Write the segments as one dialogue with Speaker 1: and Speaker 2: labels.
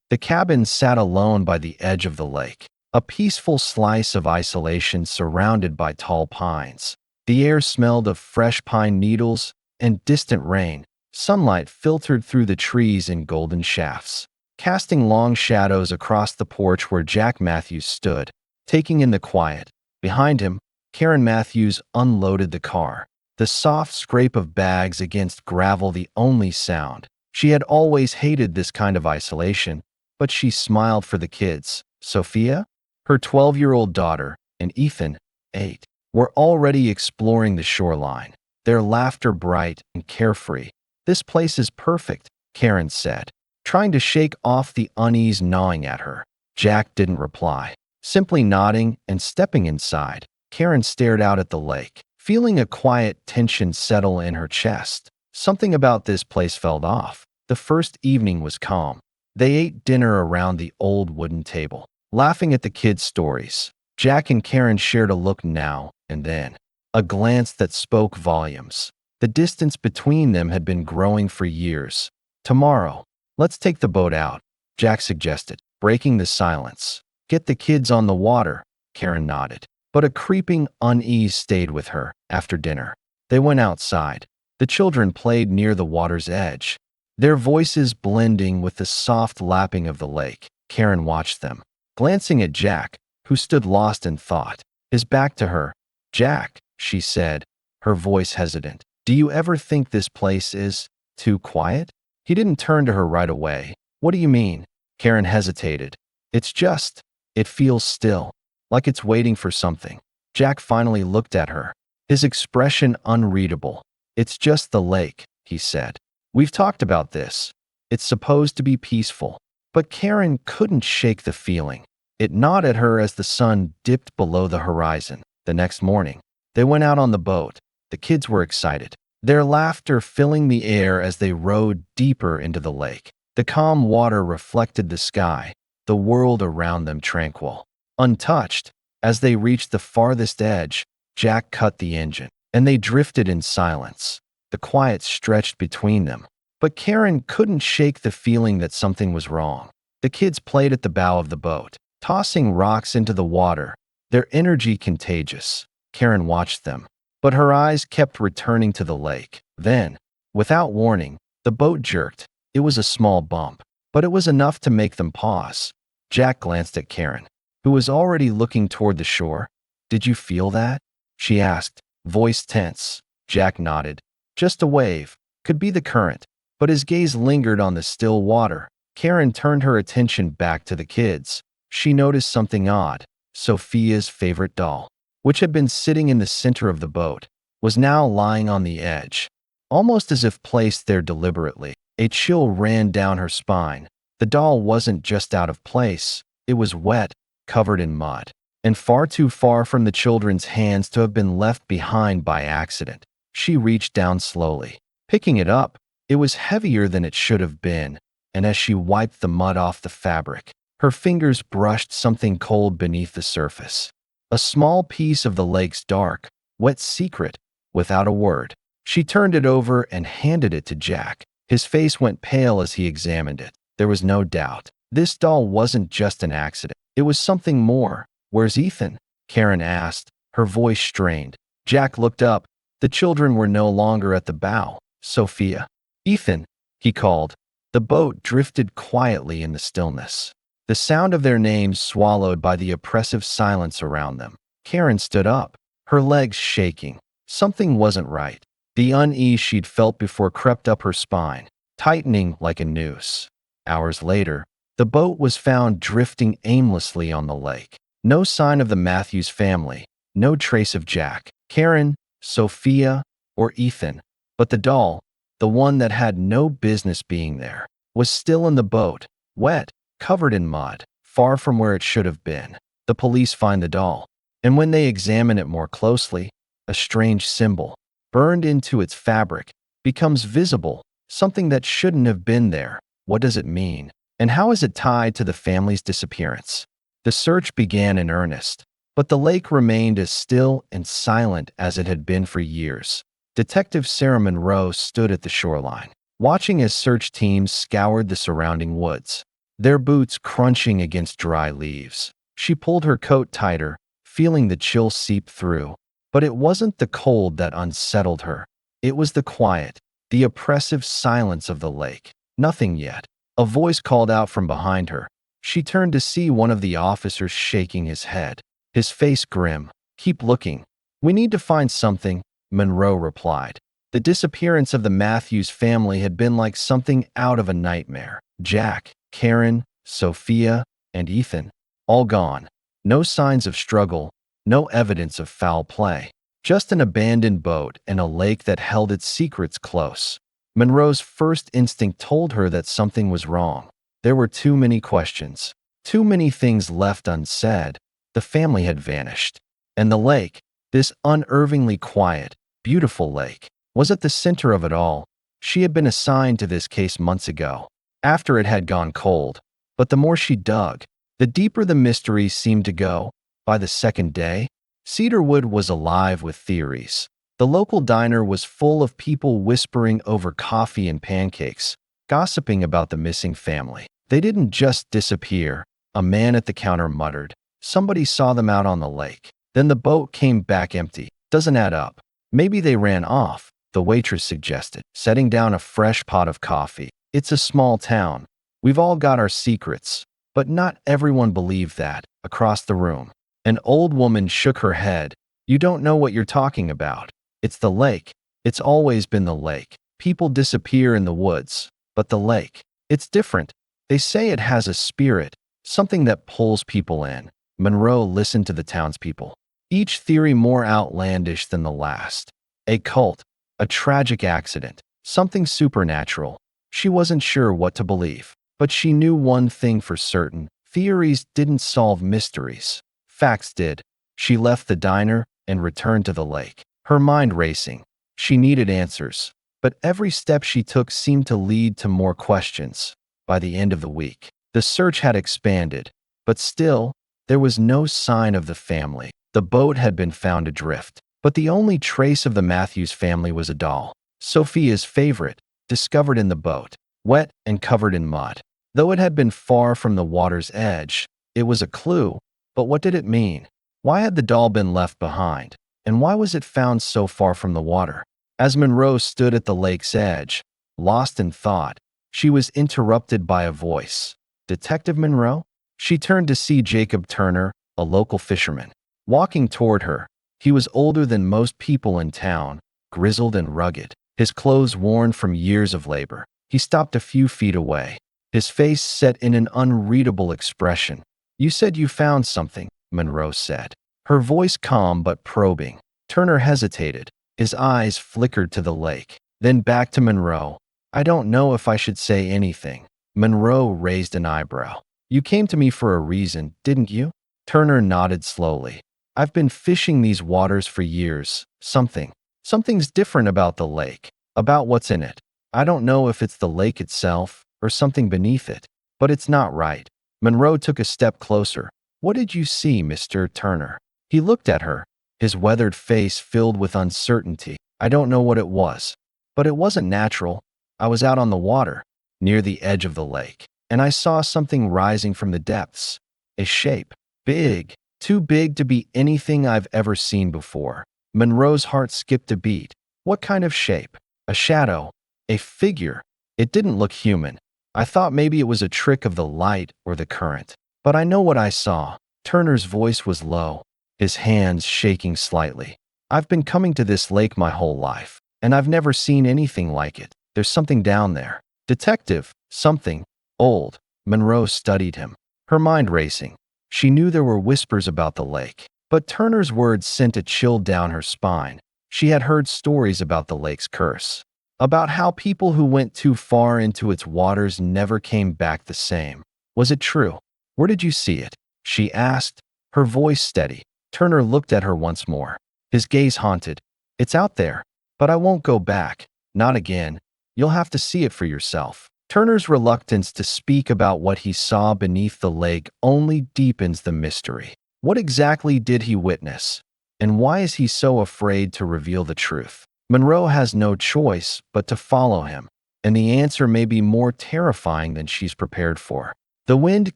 Speaker 1: The cabin sat alone by the edge of the lake, a peaceful slice of isolation surrounded by tall pines. The air smelled of fresh pine needles and distant rain. Sunlight filtered through the trees in golden shafts, casting long shadows across the porch where Jack Matthews stood, taking in the quiet. Behind him, Karen Matthews unloaded the car, the soft scrape of bags against gravel the only sound. She had always hated this kind of isolation, but she smiled for the kids. Sophia, her 12-year-old daughter, and Ethan, 8, were already exploring the shoreline, their laughter bright and carefree. "This place is perfect," Karen said, trying to shake off the unease gnawing at her. Jack didn't reply, simply nodding and stepping inside. Karen stared out at the lake, feeling a quiet tension settle in her chest. Something about this place felt off. The first evening was calm. They ate dinner around the old wooden table, laughing at the kids' stories. Jack and Karen shared a look now and then, a glance that spoke volumes. The distance between them had been growing for years. "Tomorrow, let's take the boat out," Jack suggested, breaking the silence. "Get the kids on the water," Karen nodded. But a creeping unease stayed with her. After dinner, they went outside. The children played near the water's edge, their voices blending with the soft lapping of the lake. Karen watched them, glancing at Jack, who stood lost in thought, his back to her. "Jack," she said, her voice hesitant, "do you ever think this place is too quiet?" He didn't turn to her right away. "What do you mean?" Karen hesitated. It feels still, like it's waiting for something." Jack finally looked at her, his expression unreadable. "It's just the lake," he said. "We've talked about this. It's supposed to be peaceful." But Karen couldn't shake the feeling. It gnawed at her as the sun dipped below the horizon. The next morning, they went out on the boat. The kids were excited, their laughter filling the air as they rowed deeper into the lake. The calm water reflected the sky, the world around them tranquil, untouched. As they reached the farthest edge, Jack cut the engine, and they drifted in silence. The quiet stretched between them, but Karen couldn't shake the feeling that something was wrong. The kids played at the bow of the boat, tossing rocks into the water, their energy contagious. Karen watched them, but her eyes kept returning to the lake. Then, without warning, the boat jerked. It was a small bump, but it was enough to make them pause. Jack glanced at Karen, who was already looking toward the shore. "Did you feel that?" she asked, voice tense. Jack nodded. "Just a wave. Could be the current." But his gaze lingered on the still water. Karen turned her attention back to the kids. She noticed something odd. Sophia's favorite doll, which had been sitting in the center of the boat, was now lying on the edge, almost as if placed there deliberately. A chill ran down her spine. The doll wasn't just out of place. It was wet, covered in mud, and far too far from the children's hands to have been left behind by accident. She reached down slowly, picking it up. It was heavier than it should have been, and as she wiped the mud off the fabric, her fingers brushed something cold beneath the surface. A small piece of the lake's dark, wet secret. Without a word, she turned it over and handed it to Jack. His face went pale as he examined it. There was no doubt. This doll wasn't just an accident. It was something more. "Where's Ethan?" Karen asked, her voice strained. Jack looked up. The children were no longer at the bow. "Sophia." "Ethan," he called. The boat drifted quietly in the stillness, the sound of their names swallowed by the oppressive silence around them. Karen stood up, her legs shaking. Something wasn't right. The unease she'd felt before crept up her spine, tightening like a noose. Hours later, the boat was found drifting aimlessly on the lake. No sign of the Matthews family, no trace of Jack, Karen, Sophia, or Ethan. But the doll, the one that had no business being there, was still in the boat, wet, covered in mud, far from where it should have been. The police find the doll, and when they examine it more closely, a strange symbol, burned into its fabric, becomes visible, something that shouldn't have been there. What does it mean? And how is it tied to the family's disappearance? The search began in earnest, but the lake remained as still and silent as it had been for years. Detective Sarah Monroe stood at the shoreline, watching as search teams scoured the surrounding woods. their boots crunching against dry leaves. She pulled her coat tighter, feeling the chill seep through. But it wasn't the cold that unsettled her. It was the quiet, the oppressive silence of the lake. Nothing yet. A voice called out from behind her. She turned to see one of the officers shaking his head, his face grim. "Keep looking. We need to find something," Monroe replied. The disappearance of the Matthews family had been like something out of a nightmare. Jack, Karen, Sophia, and Ethan, all gone. No signs of struggle, no evidence of foul play. Just an abandoned boat and a lake that held its secrets close. Monroe's first instinct told her that something was wrong. There were too many questions, too many things left unsaid. The family had vanished. And the lake, this unervingly quiet, beautiful lake, was at the center of it all. She had been assigned to this case months ago, after it had gone cold. But the more she dug, the deeper the mystery seemed to go. By the second day, Cedarwood was alive with theories. The local diner was full of people whispering over coffee and pancakes, gossiping about the missing family. They didn't just disappear, a man at the counter muttered. Somebody saw them out on the lake. Then the boat came back empty. Doesn't add up. Maybe they ran off, the waitress suggested, setting down a fresh pot of coffee. It's a small town. We've all got our secrets. But not everyone believed that. Across the room, an old woman shook her head. You don't know what you're talking about. It's the lake. It's always been the lake. People disappear in the woods. But the lake, it's different. They say it has a spirit, something that pulls people in. Monroe listened to the townspeople, each theory more outlandish than the last. A cult, a tragic accident, something supernatural. She wasn't sure what to believe, but she knew one thing for certain. Theories didn't solve mysteries. Facts did. She left the diner and returned to the lake, her mind racing. She needed answers, but every step she took seemed to lead to more questions. By the end of the week, the search had expanded, but still, there was no sign of the family. The boat had been found adrift, but the only trace of the Matthews family was a doll, Sophia's favorite, discovered in the boat, wet and covered in mud. Though it had been far from the water's edge, it was a clue. But what did it mean? Why had the doll been left behind? And why was it found so far from the water? As Monroe stood at the lake's edge, lost in thought, she was interrupted by a voice. "Detective Monroe?" She turned to see Jacob Turner, a local fisherman, walking toward her. He was older than most people in town, grizzled and rugged, his clothes worn from years of labor. He stopped a few feet away, his face set in an unreadable expression. "You said you found something," Monroe said, her voice calm but probing. Turner hesitated. His eyes flickered to the lake, then back to Monroe. "I don't know if I should say anything." Monroe raised an eyebrow. "You came to me for a reason, didn't you?" Turner nodded slowly. "I've been fishing these waters for years. Something's different about the lake, about what's in it. I don't know if it's the lake itself or something beneath it, but it's not right." Monroe took a step closer. "What did you see, Mr. Turner?" He looked at her, his weathered face filled with uncertainty. "I don't know what it was, but it wasn't natural. I was out on the water, near the edge of the lake, and I saw something rising from the depths. A shape, big, too big to be anything I've ever seen before." Monroe's heart skipped a beat. What kind of shape? A shadow? A figure? It didn't look human. "I thought maybe it was a trick of the light or the current. But I know what I saw." Turner's voice was low, his hands shaking slightly. "I've been coming to this lake my whole life, and I've never seen anything like it. There's something down there." "Detective, something old." Monroe studied him, her mind racing. She knew there were whispers about the lake, but Turner's words sent a chill down her spine. She had heard stories about the lake's curse, about how people who went too far into its waters never came back the same. Was it true? "Where did you see it?" she asked, her voice steady. Turner looked at her once more, his gaze haunted. "It's out there, but I won't go back. Not again. You'll have to see it for yourself." Turner's reluctance to speak about what he saw beneath the lake only deepens the mystery. What exactly did he witness? And why is he so afraid to reveal the truth? Monroe has no choice but to follow him, and the answer may be more terrifying than she's prepared for. The wind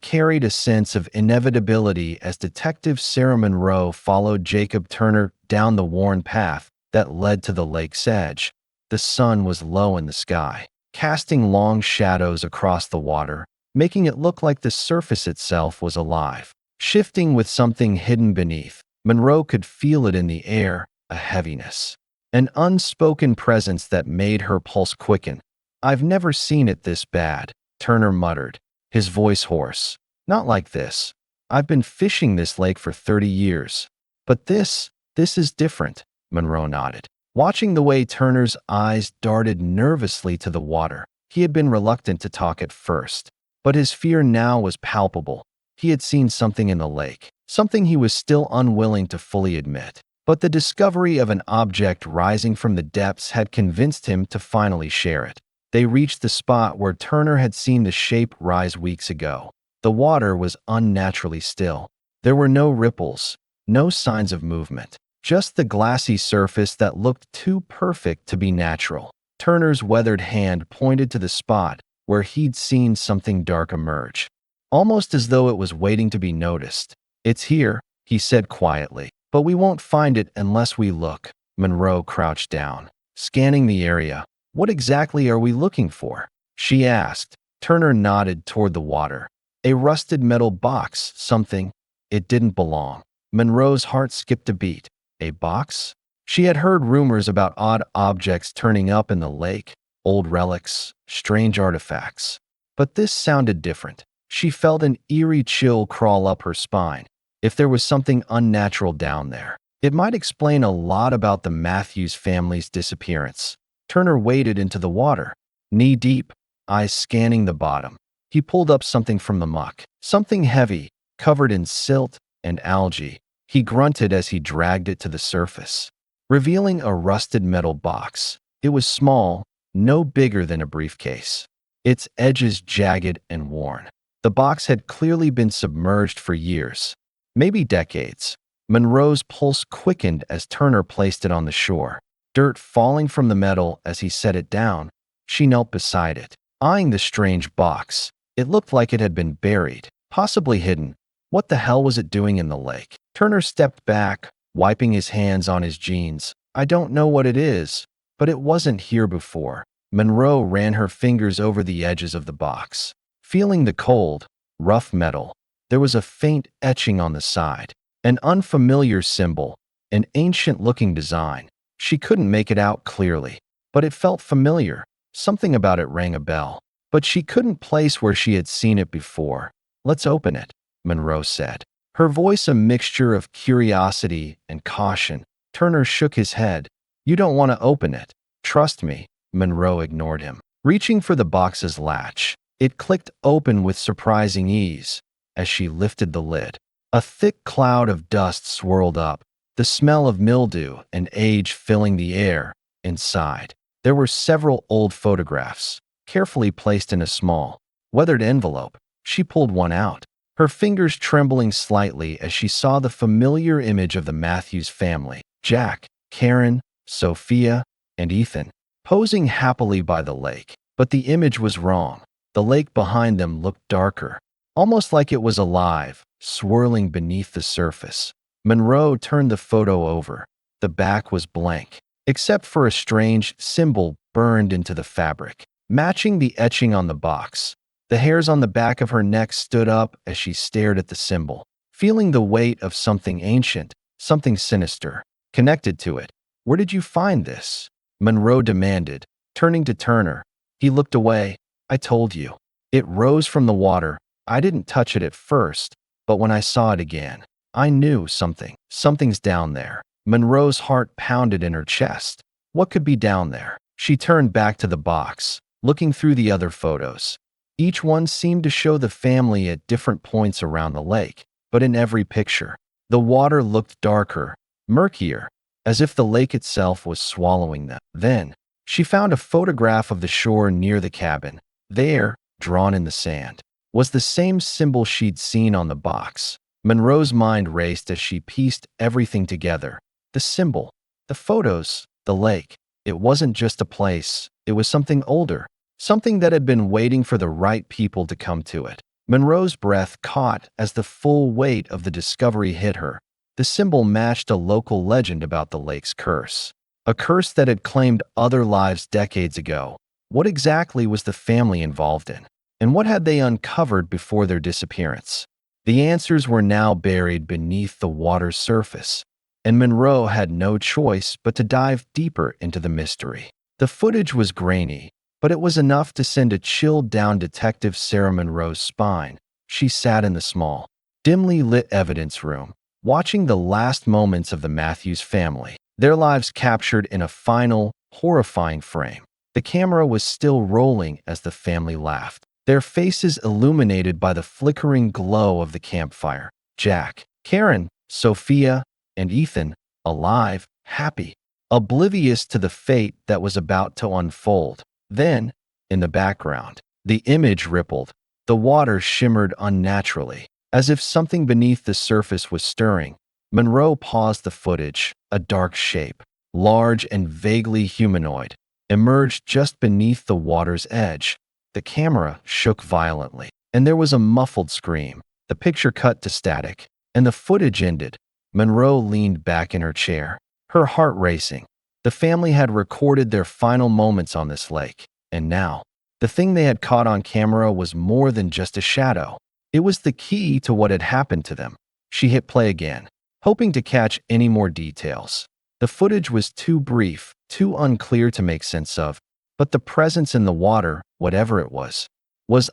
Speaker 1: carried a sense of inevitability as Detective Sarah Monroe followed Jacob Turner down the worn path that led to the lake's edge. The sun was low in the sky, casting long shadows across the water, making it look like the surface itself was alive, shifting with something hidden beneath. Monroe could feel it in the air, a heaviness, an unspoken presence that made her pulse quicken. "I've never seen it this bad," Turner muttered, his voice hoarse. "Not like this. I've been fishing this lake for 30 years. But this is different," Monroe nodded, watching the way Turner's eyes darted nervously to the water. He had been reluctant to talk at first, but his fear now was palpable. He had seen something in the lake, something he was still unwilling to fully admit. But the discovery of an object rising from the depths had convinced him to finally share it. They reached the spot where Turner had seen the shape rise weeks ago. The water was unnaturally still. There were no ripples, no signs of movement, just the glassy surface that looked too perfect to be natural. Turner's weathered hand pointed to the spot where he'd seen something dark emerge, almost as though it was waiting to be noticed. "It's here," he said quietly, "but we won't find it unless we look." Monroe crouched down, scanning the area. "What exactly are we looking for?" she asked. Turner nodded toward the water. "A rusted metal box, something. It didn't belong." Monroe's heart skipped a beat. A box? She had heard rumors about odd objects turning up in the lake, old relics, strange artifacts. But this sounded different. She felt an eerie chill crawl up her spine. If there was something unnatural down there, it might explain a lot about the Matthews family's disappearance. Turner waded into the water, knee-deep, eyes scanning the bottom. He pulled up something from the muck, something heavy, covered in silt and algae. He grunted as he dragged it to the surface, revealing a rusted metal box. It was small, no bigger than a briefcase, its edges jagged and worn. The box had clearly been submerged for years, maybe decades. Monroe's pulse quickened as Turner placed it on the shore, dirt falling from the metal as he set it down. She knelt beside it, eyeing the strange box. It looked like it had been buried, possibly hidden. What the hell was it doing in the lake? Turner stepped back, wiping his hands on his jeans. "I don't know what it is, but it wasn't here before." Monroe ran her fingers over the edges of the box, feeling the cold, rough metal. There was a faint etching on the side, an unfamiliar symbol, an ancient-looking design. She couldn't make it out clearly, but it felt familiar. Something about it rang a bell, but she couldn't place where she had seen it before. "Let's open it," Monroe said, her voice a mixture of curiosity and caution. Turner shook his head. "You don't want to open it. Trust me." Monroe ignored him, reaching for the box's latch. It clicked open with surprising ease. As she lifted the lid, a thick cloud of dust swirled up, the smell of mildew and age filling the air. Inside, there were several old photographs, carefully placed in a small, weathered envelope. She pulled one out, her fingers trembling slightly as she saw the familiar image of the Matthews family: Jack, Karen, Sophia, and Ethan, posing happily by the lake. But the image was wrong. The lake behind them looked darker, almost like it was alive, swirling beneath the surface. Monroe turned the photo over. The back was blank, except for a strange symbol burned into the fabric, matching the etching on the box. The hairs on the back of her neck stood up as she stared at the symbol, feeling the weight of something ancient, something sinister, connected to it. "Where did you find this?" Monroe demanded, turning to Turner. He looked away. "I told you." It rose from the water. "I didn't touch it at first, but when I saw it again, I knew something's down there." Monroe's heart pounded in her chest. What could be down there? She turned back to the box, looking through the other photos. Each one seemed to show the family at different points around the lake, but in every picture, the water looked darker, murkier, as if the lake itself was swallowing them. Then, she found a photograph of the shore near the cabin. There, drawn in the sand, was the same symbol she'd seen on the box. Monroe's mind raced as she pieced everything together. The symbol, the photos, the lake. It wasn't just a place. It was something older, something that had been waiting for the right people to come to it. Monroe's breath caught as the full weight of the discovery hit her. The symbol matched a local legend about the lake's curse, a curse that had claimed other lives decades ago. What exactly was the family involved in? And what had they uncovered before their disappearance? The answers were now buried beneath the water's surface, and Monroe had no choice but to dive deeper into the mystery. The footage was grainy, but it was enough to send a chill down Detective Sarah Monroe's spine. She sat in the small, dimly lit evidence room, watching the last moments of the Matthews family, their lives captured in a final, horrifying frame. The camera was still rolling as the family laughed, their faces illuminated by the flickering glow of the campfire. Jack, Karen, Sophia, and Ethan, alive, happy, oblivious to the fate that was about to unfold. Then, in the background, the image rippled. The water shimmered unnaturally, as if something beneath the surface was stirring. Monroe paused the footage. A dark shape, large and vaguely humanoid, emerged just beneath the water's edge. The camera shook violently, and there was a muffled scream. The picture cut to static, and the footage ended. Monroe leaned back in her chair, her heart racing. The family had recorded their final moments on this lake, and now, the thing they had caught on camera was more than just a shadow. It was the key to what had happened to them. She hit play again, hoping to catch any more details. The footage was too brief, too unclear to make sense of, but the presence in the water, whatever it was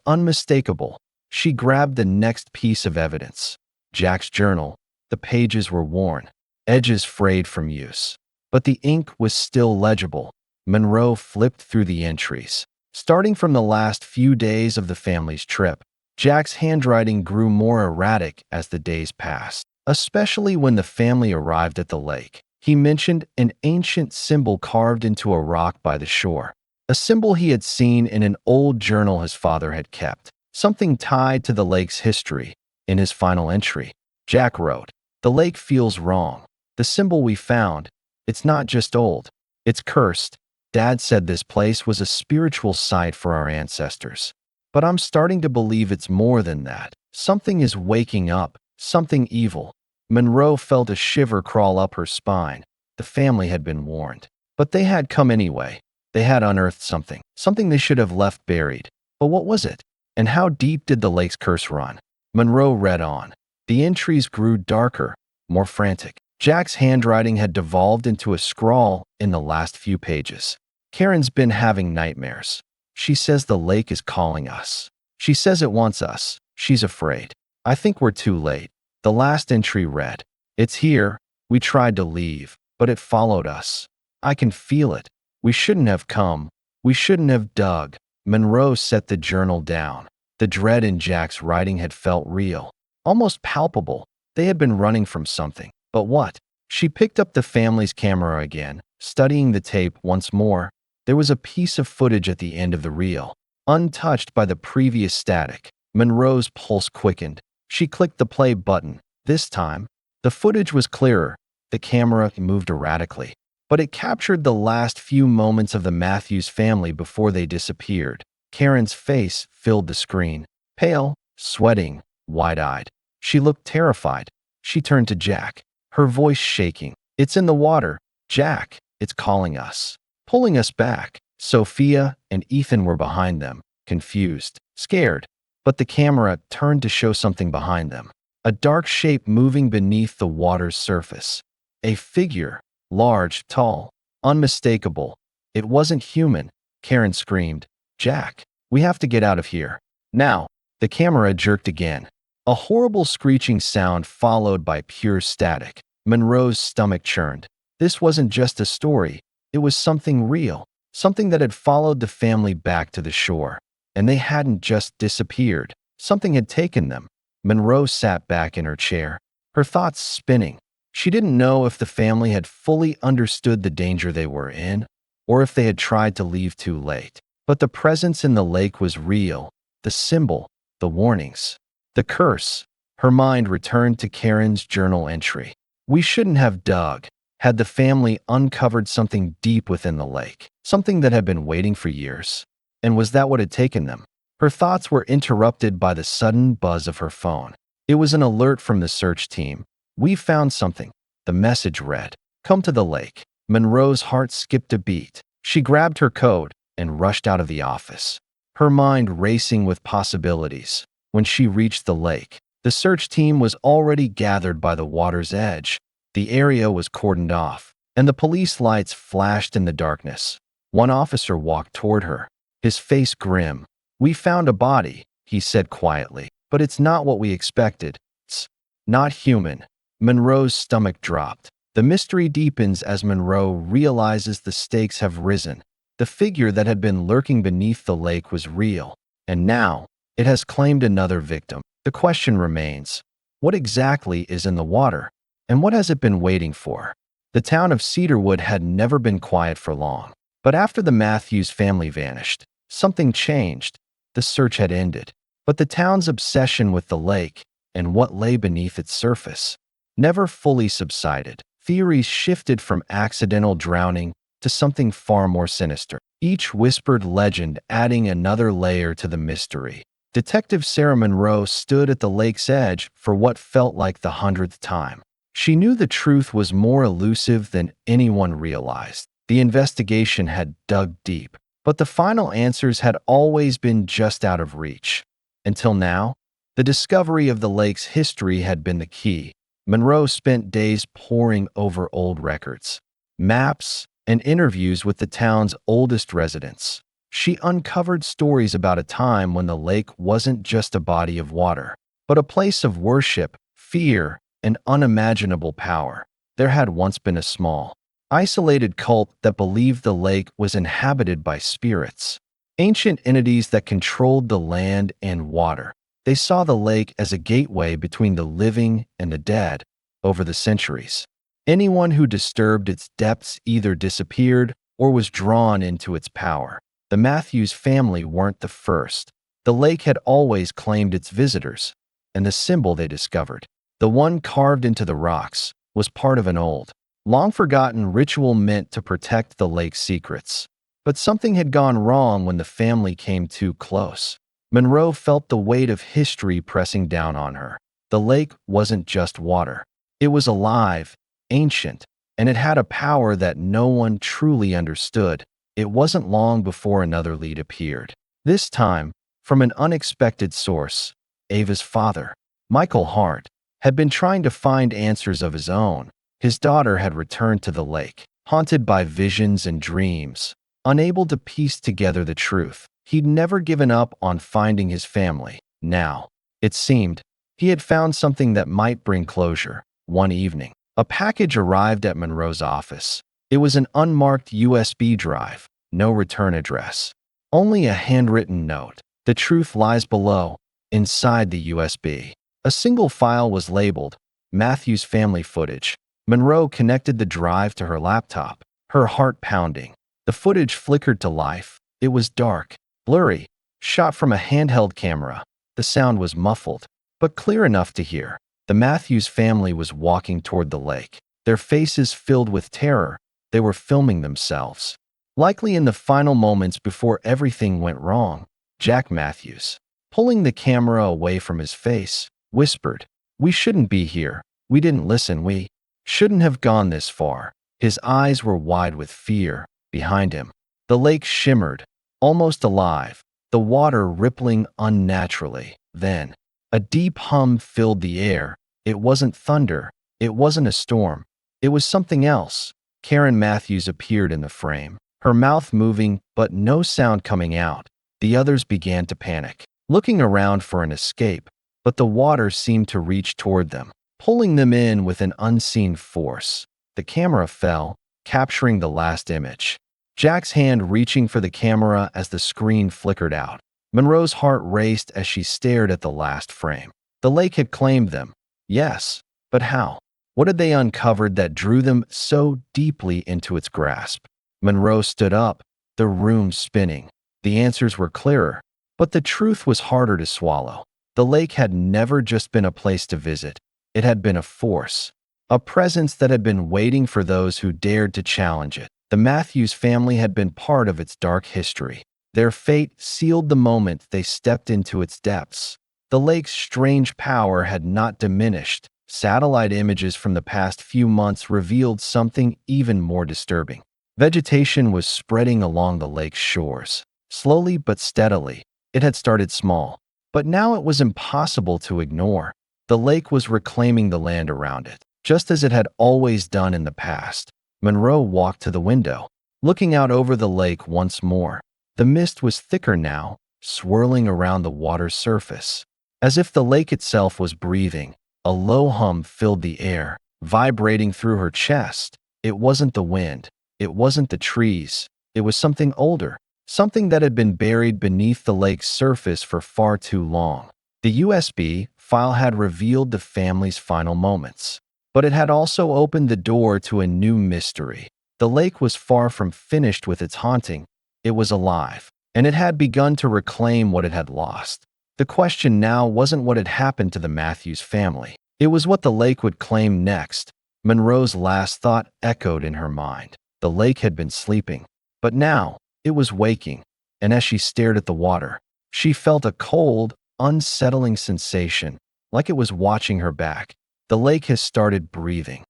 Speaker 1: unmistakable. She grabbed the next piece of evidence. Jack's journal. The pages were worn, edges frayed from use, but the ink was still legible. Monroe flipped through the entries. Starting from the last few days of the family's trip, Jack's handwriting grew more erratic as the days passed, especially when the family arrived at the lake. He mentioned an ancient symbol carved into a rock by the shore, a symbol he had seen in an old journal his father had kept, something tied to the lake's history. In his final entry, Jack wrote, "The lake feels wrong. The symbol we found, it's not just old, it's cursed. Dad said this place was a spiritual site for our ancestors. But I'm starting to believe it's more than that. Something is waking up, something evil." Monroe felt a shiver crawl up her spine. The family had been warned, but they had come anyway. They had unearthed something they should have left buried. But what was it? And how deep did the lake's curse run? Monroe read on. The entries grew darker, more frantic. Jack's handwriting had devolved into a scrawl in the last few pages. "Karen's been having nightmares. She says the lake is calling us. She says it wants us. She's afraid. I think we're too late." The last entry read, "It's here. We tried to leave, but it followed us. I can feel it. We shouldn't have come. We shouldn't have dug." Monroe set the journal down. The dread in Jack's writing had felt real, almost palpable. They had been running from something. But what? She picked up the family's camera again, studying the tape once more. There was a piece of footage at the end of the reel, untouched by the previous static. Monroe's pulse quickened. She clicked the play button. This time, the footage was clearer. The camera moved erratically, but it captured the last few moments of the Matthews family before they disappeared. Karen's face filled the screen, pale, sweating, wide-eyed. She looked terrified. She turned to Jack, her voice shaking. "It's in the water. Jack, it's calling us, pulling us back." Sophia and Ethan were behind them, confused, scared. But the camera turned to show something behind them. A dark shape moving beneath the water's surface. A figure, large, tall, unmistakable. It wasn't human. Karen screamed, "Jack, we have to get out of here. Now." The camera jerked again. A horrible screeching sound followed by pure static. Monroe's stomach churned. This wasn't just a story. It was something real, something that had followed the family back to the shore. And they hadn't just disappeared. Something had taken them. Monroe sat back in her chair, her thoughts spinning. She didn't know if the family had fully understood the danger they were in, or if they had tried to leave too late. But the presence in the lake was real. The symbol, the warnings, the curse. Her mind returned to Karen's journal entry. "We shouldn't have dug." Had the family uncovered something deep within the lake? Something that had been waiting for years? And was that what had taken them? Her thoughts were interrupted by the sudden buzz of her phone. It was an alert from the search team. "We found something." The message read, "Come to the lake." Monroe's heart skipped a beat. She grabbed her coat and rushed out of the office, her mind racing with possibilities. When she reached the lake, the search team was already gathered by the water's edge. The area was cordoned off, and the police lights flashed in the darkness. One officer walked toward her, his face grim. "We found a body," he said quietly, "but it's not what we expected. It's not human." Monroe's stomach dropped. The mystery deepens as Monroe realizes the stakes have risen. The figure that had been lurking beneath the lake was real, and now it has claimed another victim. The question remains, what exactly is in the water, and what has it been waiting for? The town of Cedarwood had never been quiet for long, but after the Matthews family vanished, something changed. The search had ended, but the town's obsession with the lake and what lay beneath its surface never fully subsided. Theories shifted from accidental drowning to something far more sinister, each whispered legend adding another layer to the mystery. Detective Sarah Monroe stood at the lake's edge for what felt like the 100th time. She knew the truth was more elusive than anyone realized. The investigation had dug deep, but the final answers had always been just out of reach. Until now, the discovery of the lake's history had been the key. Monroe spent days poring over old records, maps, and interviews with the town's oldest residents. She uncovered stories about a time when the lake wasn't just a body of water, but a place of worship, fear, and unimaginable power. There had once been a small, isolated cult that believed the lake was inhabited by spirits, ancient entities that controlled the land and water. They saw the lake as a gateway between the living and the dead. Over the centuries, anyone who disturbed its depths either disappeared or was drawn into its power. The Matthews family weren't the first. The lake had always claimed its visitors, and the symbol they discovered, the one carved into the rocks, was part of an old, long-forgotten ritual meant to protect the lake's secrets. But something had gone wrong when the family came too close. Monroe felt the weight of history pressing down on her. The lake wasn't just water. It was alive, ancient, and it had a power that no one truly understood. It wasn't long before another lead appeared. This time, from an unexpected source. Ava's father, Michael Hart, had been trying to find answers of his own. His daughter had returned to the lake, haunted by visions and dreams, unable to piece together the truth. He'd never given up on finding his family. Now, it seemed, he had found something that might bring closure. One evening, a package arrived at Monroe's office. It was an unmarked USB drive, no return address, only a handwritten note. "The truth lies below." Inside the USB, a single file was labeled Matthews family footage. Monroe connected the drive to her laptop, her heart pounding. The footage flickered to life. It was dark, blurry, shot from a handheld camera. The sound was muffled, but clear enough to hear. The Matthews family was walking toward the lake, their faces filled with terror. They were filming themselves, likely in the final moments before everything went wrong. Jack Matthews, pulling the camera away from his face, whispered, "We shouldn't be here. We didn't listen. We shouldn't have gone this far." His eyes were wide with fear. Behind him, the lake shimmered, almost alive, the water rippling unnaturally. Then, a deep hum filled the air. It wasn't thunder. It wasn't a storm. It was something else. Karen Matthews appeared in the frame, her mouth moving but no sound coming out. The others began to panic, looking around for an escape, but the water seemed to reach toward them, pulling them in with an unseen force. The camera fell, capturing the last image. Jack's hand reaching for the camera as the screen flickered out. Monroe's heart raced as she stared at the last frame. The lake had claimed them. Yes, but how? What had they uncovered that drew them so deeply into its grasp? Monroe stood up, the room spinning. The answers were clearer, but the truth was harder to swallow. The lake had never just been a place to visit. It had been a force, a presence that had been waiting for those who dared to challenge it. The Matthews family had been part of its dark history, Their fate sealed the moment they stepped into its depths. The lake's strange power had not diminished. Satellite images from the past few months revealed something even more disturbing. Vegetation was spreading along the lake's shores. Slowly but steadily, it had started small, but now it was impossible to ignore. The lake was reclaiming the land around it, just as it had always done in the past. Monroe walked to the window, looking out over the lake once more. The mist was thicker now, swirling around the water's surface. As if the lake itself was breathing, a low hum filled the air, vibrating through her chest. It wasn't the wind, it wasn't the trees, it was something older, something that had been buried beneath the lake's surface for far too long. The USB file had revealed the family's final moments, but it had also opened the door to a new mystery. The lake was far from finished with its haunting. It was alive, and it had begun to reclaim what it had lost. The question now wasn't what had happened to the Matthews family. It was what the lake would claim next. Monroe's last thought echoed in her mind. The lake had been sleeping, but now it was waking, and as she stared at the water, she felt a cold, unsettling sensation, like it was watching her back. The lake has started breathing.